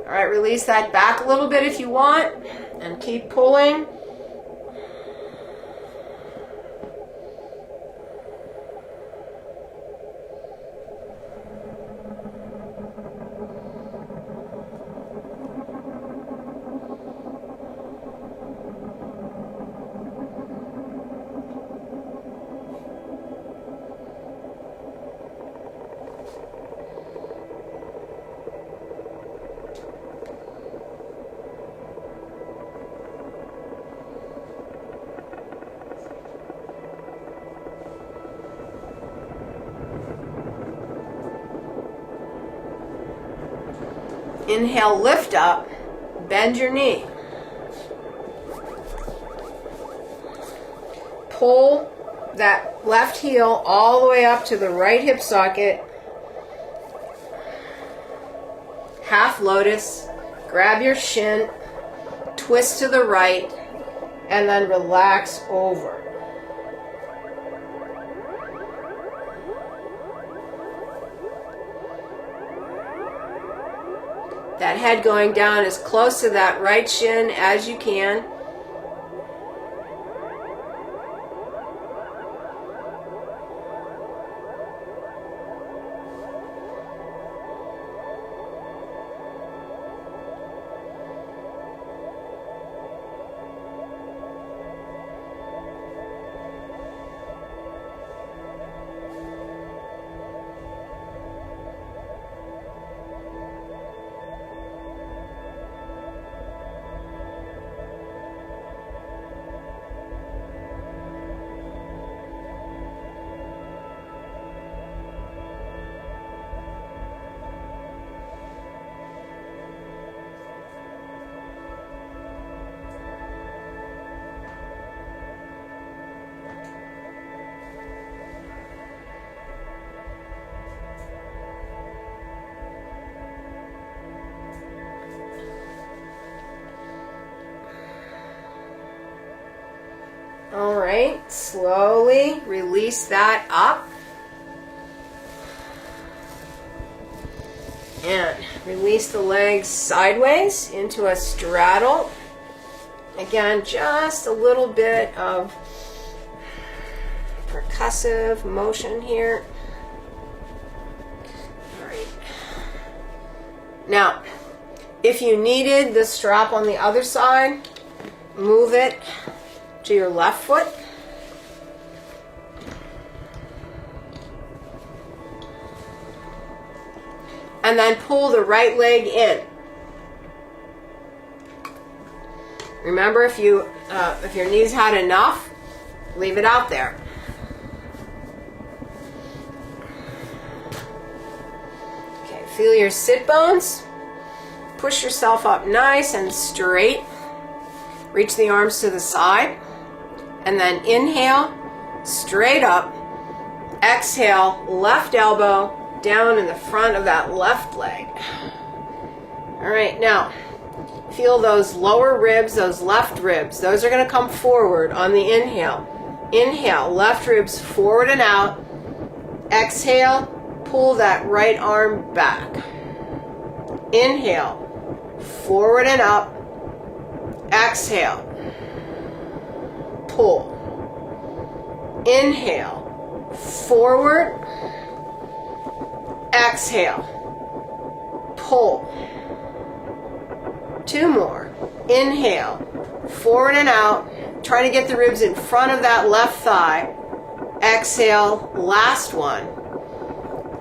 All right, release that back a little bit if you want, and keep pulling. Inhale, lift up, bend your knee. Pull that left heel all the way up to the right hip socket. Half lotus, grab your shin, twist to the right, and then relax over. That head going down as close to that right shin as you can. All right, slowly release that up. And release the legs sideways into a straddle. Again, just a little bit of percussive motion here. All right. Now, if you needed the strap on the other side, move it to your left foot. And then pull the right leg in. Remember, if your knees had enough, leave it out there. Okay, feel your sit bones. Push yourself up nice and straight. Reach the arms to the side. And then inhale, straight up. Exhale, left elbow down in the front of that left leg. All right, now feel those lower ribs, those left ribs. Those are going to come forward on the inhale. Inhale, left ribs forward and out. Exhale, pull that right arm back. Inhale, forward and up. Exhale, pull. Inhale, forward. Exhale, pull. Two more. Inhale, forward and out. Try to get the ribs in front of that left thigh. Exhale, last one.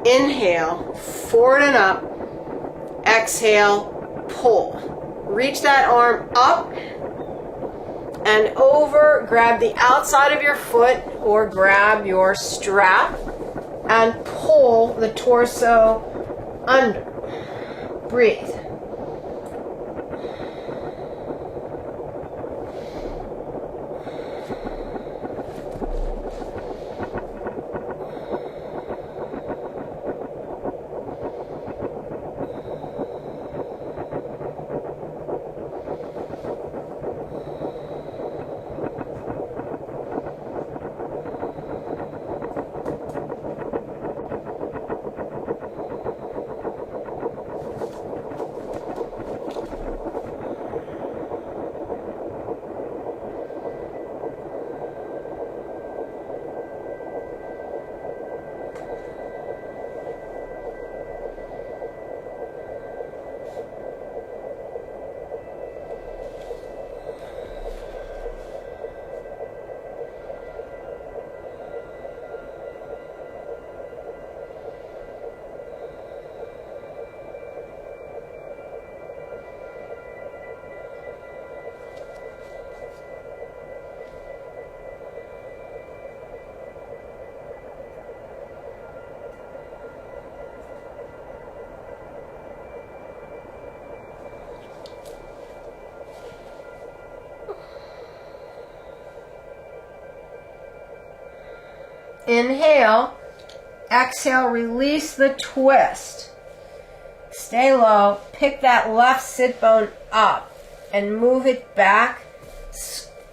Inhale, forward and up. Exhale, pull. Reach that arm up and over. Grab the outside of your foot or grab your strap and pull the torso under. Breathe. Inhale. Exhale, release the twist. Stay low. Pick that left sit bone up and move it back.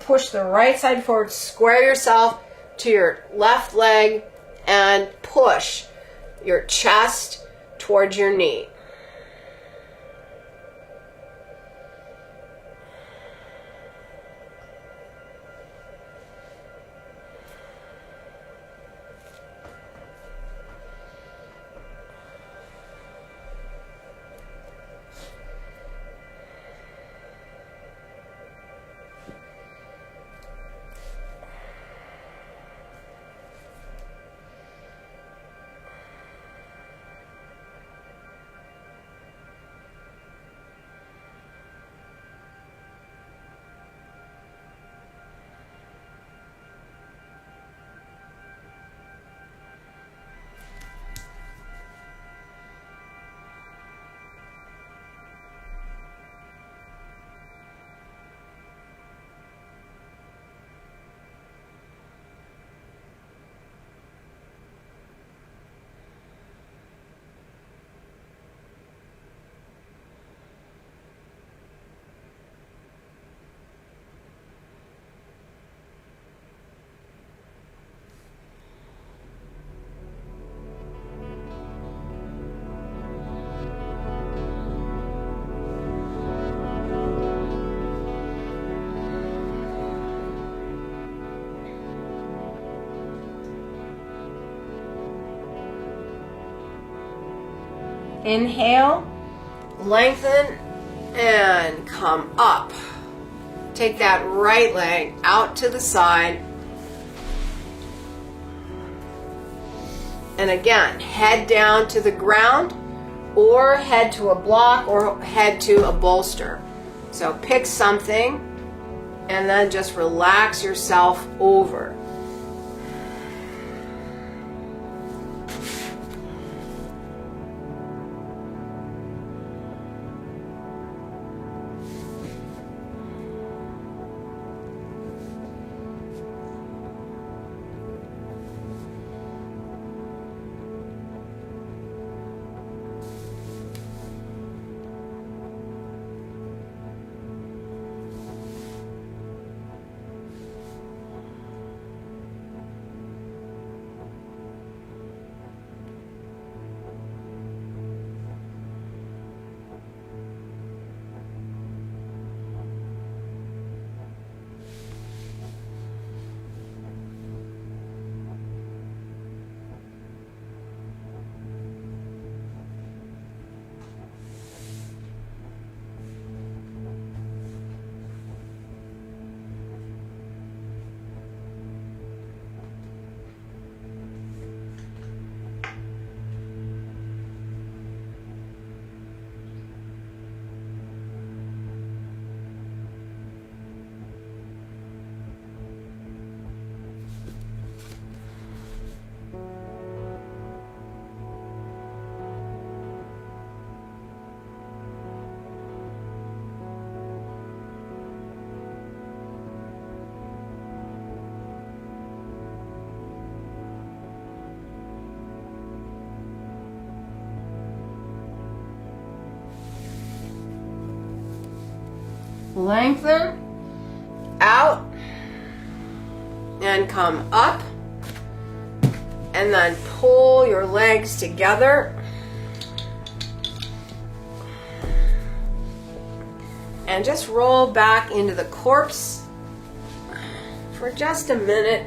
Push the right side forward. Square yourself to your left leg and push your chest towards your knee. Inhale, lengthen, and come up. Take that right leg out to the side. And again, head down to the ground or head to a block or head to a bolster. So pick something and then just relax yourself over. Lengthen out and come up, and then pull your legs together and just roll back into the corpse for just a minute.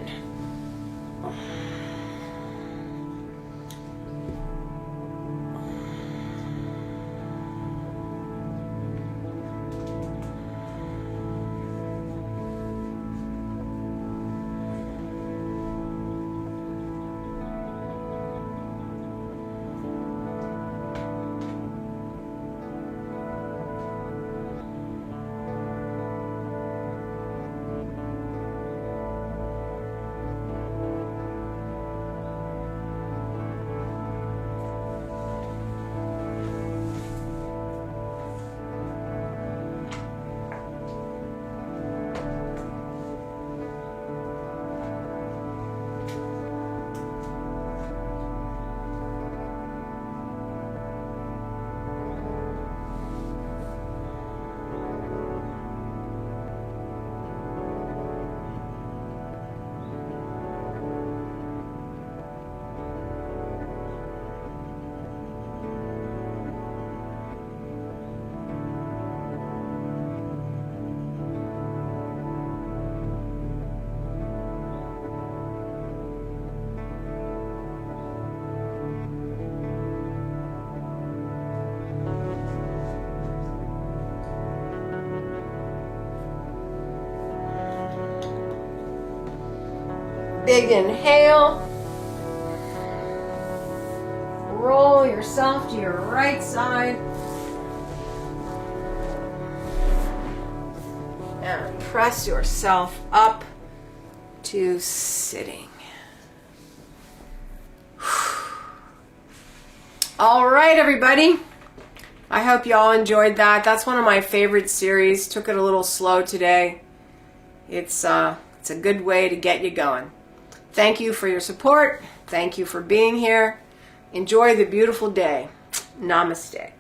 big inhale. Roll yourself to your right side. And press yourself up to sitting. All right, everybody. I hope you all enjoyed that. That's one of my favorite series. Took it a little slow today. It's a good way to get you going. Thank you for your support. Thank you for being here. Enjoy the beautiful day. Namaste.